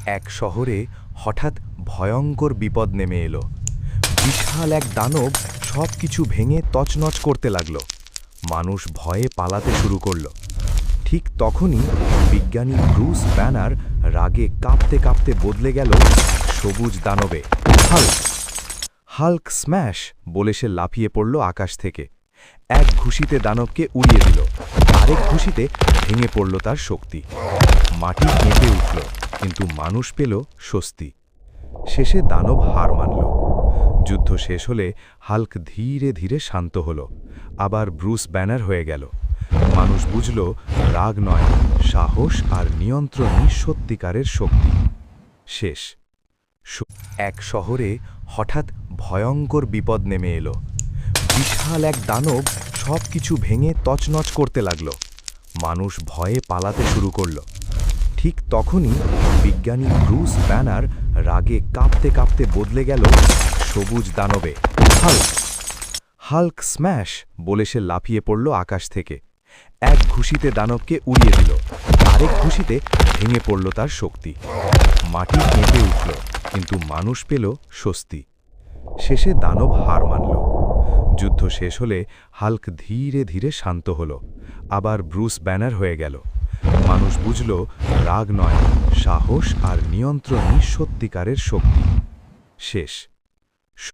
এক শহরে হঠাৎ ভয়ঙ্কর বিপদ নেমে এলো। বিশাল এক দানব সবকিছু ভেঙে তছনছ করতে লাগলো। মানুষ ভয়ে পালাতে শুরু করলো। ঠিক তখনই বিজ্ঞানী ব্রুস ব্যানার রাগে কাঁপতে কাঁপতে বদলে গেল সবুজ দানবে। হাল্ক! হাল্ক স্ম্যাশ বলে সে লাফিয়ে পড়ল আকাশ থেকে। এক ঘুষিতে দানবকে উড়িয়ে দিল, আরেক ঘুষিতে ভেঙে পড়ল তার শক্তি। মাটি কেঁপে উঠল, কিন্তু মানুষ পেল স্বস্তি। শেষে দানব হার মানল। যুদ্ধ শেষ হলে হাল্ক ধীরে ধীরে শান্ত হল, আবার ব্রুস ব্যানার হয়ে গেল। মানুষ বুঝল, রাগ নয়, সাহস আর নিয়ন্ত্রণই সত্যিকারের শক্তি। শেষ। এক শহরে হঠাৎ ভয়ঙ্কর বিপদ নেমে এলো। বিশাল এক দানব সবকিছু ভেঙে তছনছ করতে লাগলো। মানুষ ভয়ে পালাতে শুরু করলো। ঠিক তখনই বিজ্ঞানী ব্রুস ব্যানার রাগে কাঁপতে কাঁপতে বদলে গেল সবুজ দানবে। হাল্ক! হাল্ক স্ম্যাশ বলে সে লাফিয়ে পড়ল আকাশ থেকে। এক ঘুষিতে দানবকে উড়িয়ে দিল, আরেক ঘুষিতে ভেঙে পড়ল তার শক্তি। মাটি কেঁপে উঠল, কিন্তু মানুষ পেল স্বস্তি। শেষে দানব হার মানল। যুদ্ধ শেষ হলে হাল্ক ধীরে ধীরে শান্ত হল, আবার ব্রুস ব্যানার হয়ে গেল। মানুষ বুঝল, রাগ নয়, সাহস আর নিয়ন্ত্রণই সত্যিকারের শক্তি। শেষ।